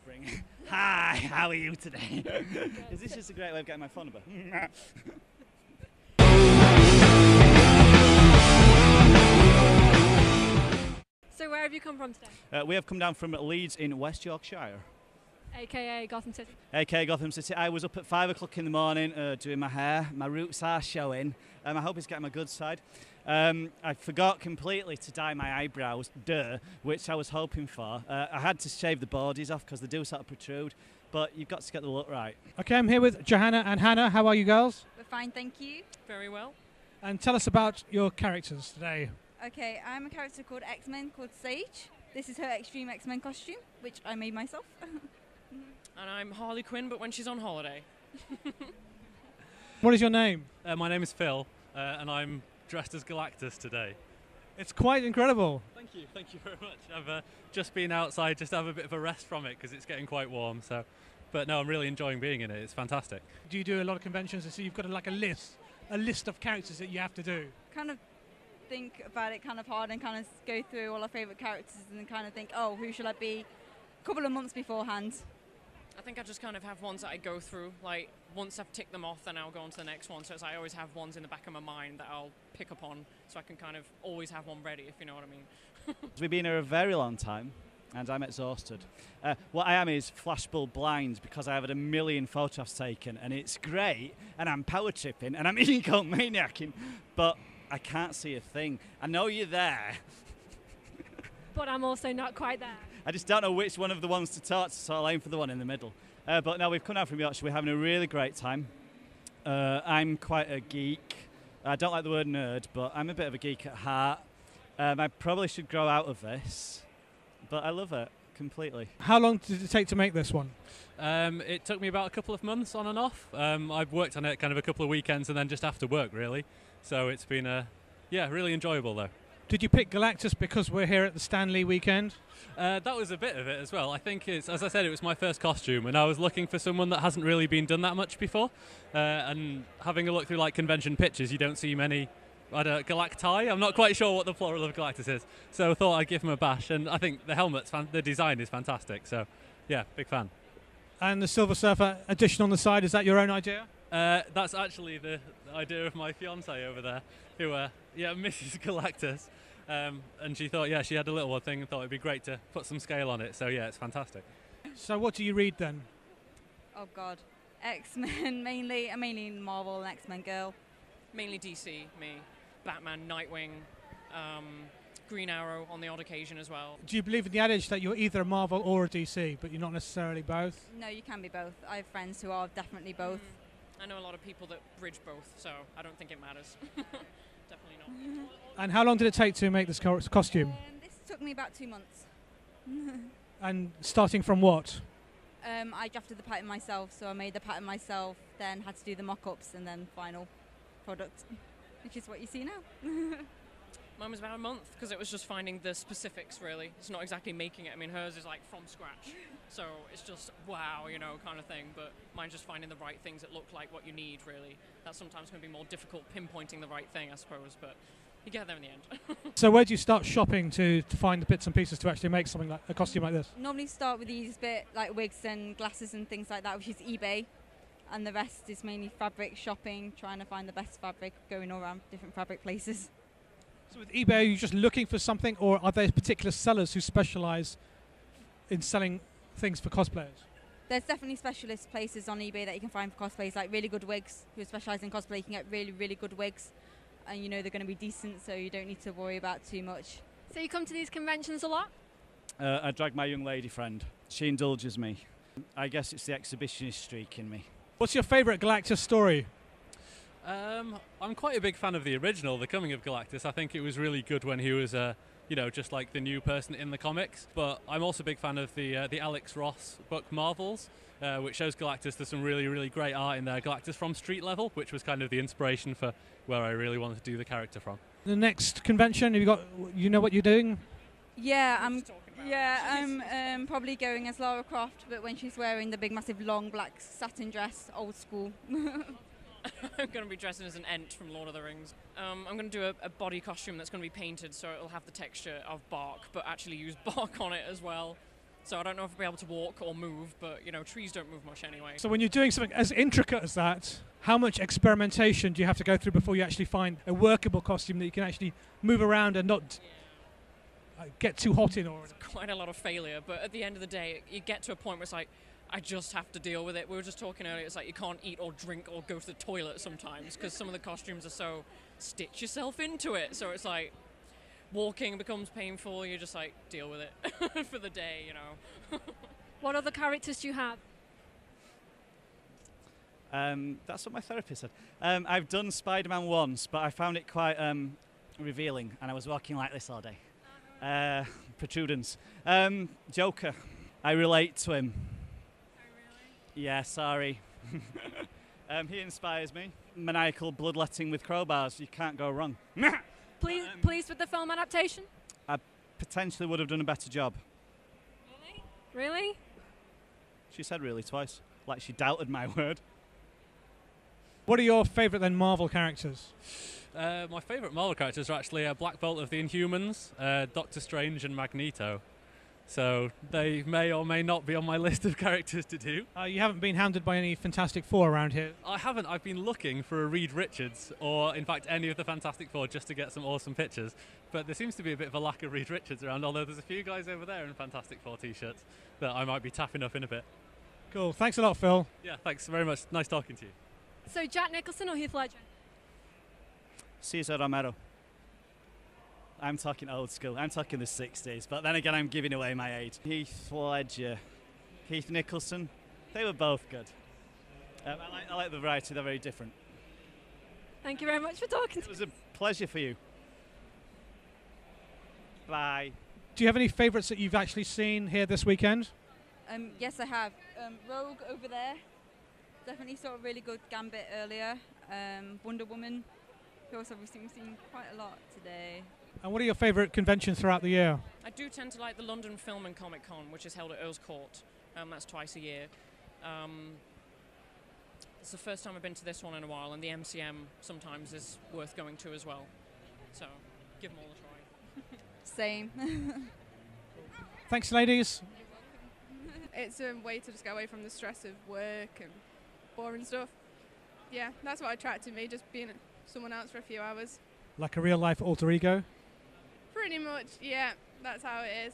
bring. Hi, how are you today? Is this just a great way of getting my phone number? So where have you come from today? We have come down from Leeds in West Yorkshire. AKA Gotham City. AKA Gotham City. I was up at 5 o'clock in the morning doing my hair. My roots are showing. I hope it's getting my good side. I forgot completely to dye my eyebrows, which I was hoping for. I had to shave the bordies off because they do sort of protrude, but you've got to get the look right. Okay, I'm here with Johanna and Hannah. How are you girls? We're fine, thank you. Very well. And tell us about your characters today. Okay, I'm a character called X-Men called Sage. This is her Extreme X-Men costume, which I made myself. And I'm Harley Quinn, but when she's on holiday. What is your name? My name is Phil, and I'm dressed as Galactus today. It's quite incredible. Thank you very much. I've just been outside just to have a bit of a rest from it because it's getting quite warm. But no, I'm really enjoying being in it. It's fantastic. Do you do a lot of conventions? So you've got a list of characters that you have to do. Kind of think about it kind of hard and kind of go through all our favourite characters and then kind of think, oh, who should I be? A couple of months beforehand. I think I just kind of have ones that I go through. Like, once I've ticked them off, then I'll go on to the next one. So I always have ones in the back of my mind that I'll pick up on, so I can kind of always have one ready, if you know what I mean. We've been here a very long time, and I'm exhausted. What I am is flashbulb blind because I have had a million photographs taken, and it's great, and I'm power tripping, and I'm ego maniacing, but I can't see a thing. I know you're there. But I'm also not quite there. I just don't know which one of the ones to talk to, so I'll aim for the one in the middle. But no, we've come down from Yorkshire. We're having a really great time. I'm quite a geek. I don't like the word nerd, but I'm a bit of a geek at heart. I probably should grow out of this, but I love it completely. How long did it take to make this one? It took me about a couple of months on and off. I've worked on it kind of a couple of weekends and then just after work, really. So it's been, really enjoyable, though. Did you pick Galactus because we're here at the Stanley weekend? That was a bit of it as well. I think it's, as I said, it was my first costume, and I was looking for someone that hasn't really been done that much before. And having a look through like convention pictures, you don't see many. Galacti. I'm not quite sure what the plural of Galactus is, so I thought I'd give him a bash. And I think the design is fantastic. So, yeah, big fan. And the Silver Surfer edition on the side, is that your own idea? That's actually the idea of my fiancée over there, who, Mrs. Galactus. And she thought, she had a little one thing and thought it'd be great to put some scale on it. So, yeah, it's fantastic. So what do you read then? Oh, God. X-Men, mainly. I'm mainly Marvel and X-Men girl. Mainly DC, me. Batman, Nightwing, Green Arrow on the odd occasion as well. Do you believe in the adage that you're either a Marvel or a DC, but you're not necessarily both? No, you can be both. I have friends who are definitely both. I know a lot of people that bridge both, so I don't think it matters. Definitely not. And how long did it take to make this costume? This took me about 2 months. And starting from what? I drafted the pattern myself, so I made the pattern myself, then had to do the mock-ups and then final product, which is what you see now. Mine was about a month because it was just finding the specifics, really. It's not exactly making it. I mean, hers is like from scratch, so it's just wow, kind of thing. But mine's just finding the right things that look like what you need, really. That's sometimes going to be more difficult pinpointing the right thing, I suppose, but you get there in the end. So where do you start shopping to find the bits and pieces to actually make something like a costume like this? Normally start with these bit like wigs and glasses and things like that, which is eBay. And the rest is mainly fabric shopping, trying to find the best fabric, going all around different fabric places. So with eBay, are you just looking for something, or are there particular sellers who specialise in selling things for cosplayers? There's definitely specialist places on eBay that you can find for cosplays, like really good wigs. Who specialise in cosplay, you can get really, really good wigs. And they're going to be decent, so you don't need to worry about too much. So you come to these conventions a lot? I drag my young lady friend. She indulges me. I guess it's the exhibitionist streak in me. What's your favourite Galactus story? I'm quite a big fan of the original, The Coming of Galactus. I think it was really good when he was, just like the new person in the comics. But I'm also a big fan of the Alex Ross book Marvels, which shows Galactus. There's some really, really great art in there. Galactus from street level, which was kind of the inspiration for where I really wanted to do the character from. The next convention, you know what you're doing? Yeah, I'm probably going as Lara Croft, but when she's wearing the big, massive, long black satin dress, old school. I'm going to be dressing as an Ent from Lord of the Rings. I'm going to do a body costume that's going to be painted, so it'll have the texture of bark, but actually use bark on it as well. So I don't know if I'll be able to walk or move, but you know, trees don't move much anyway. So when you're doing something as intricate as that, how much experimentation do you have to go through before you actually find a workable costume that you can actually move around and not get too hot in? Or Quite a lot of failure, but at the end of the day, you get to a point where it's like, I just have to deal with it. We were just talking earlier, it's like you can't eat or drink or go to the toilet sometimes because some of the costumes are so stitch yourself into it. So it's like walking becomes painful, you just like deal with it for the day, you know. What other characters do you have? That's what my therapist said. I've done Spider-Man once, but I found it quite revealing, and I was walking like this all day. Protrudence. Joker. I relate to him. Yeah, sorry. He inspires me. Maniacal bloodletting with crowbars. You can't go wrong. Pleased with the film adaptation? I potentially would have done a better job. Really? She said really twice. Like she doubted my word. what are your favourite then Marvel characters? My favourite Marvel characters are actually Black Bolt of the Inhumans, Doctor Strange and Magneto. So they may or may not be on my list of characters to do. You haven't been hounded by any Fantastic Four around here? I haven't. I've been looking for a Reed Richards, or in fact any of the Fantastic Four, just to get some awesome pictures. But there seems to be a bit of a lack of Reed Richards around, although there's a few guys over there in Fantastic Four t-shirts that I might be tapping up in a bit. Cool. Thanks a lot, Phil. Yeah, thanks very much. Nice talking to you. So Jack Nicholson or Heath Ledger? Cesar Romero. I'm talking old school. I'm talking the 60s. But then again, I'm giving away my age. Heath Ledger, Keith Nicholson. They were both good. I like the variety. They're very different. Thank you very much for talking to me. It was a pleasure for you. Bye. Do you have any favourites that you've actually seen here this weekend? Yes, I have. Rogue over there. Definitely saw a really good Gambit earlier. Wonder Woman. Who else have we seen? We've seen quite a lot today. And what are your favourite conventions throughout the year? I do tend to like the London Film and Comic Con, which is held at Earls Court. That's twice a year. It's the first time I've been to this one in a while, and the MCM sometimes is worth going to as well. So give them all a try. Same. Thanks, ladies. It's a way to just get away from the stress of work and boring stuff. Yeah, that's what attracted me, just being someone else for a few hours. Like a real-life alter ego? Pretty much, yeah, that's how it is.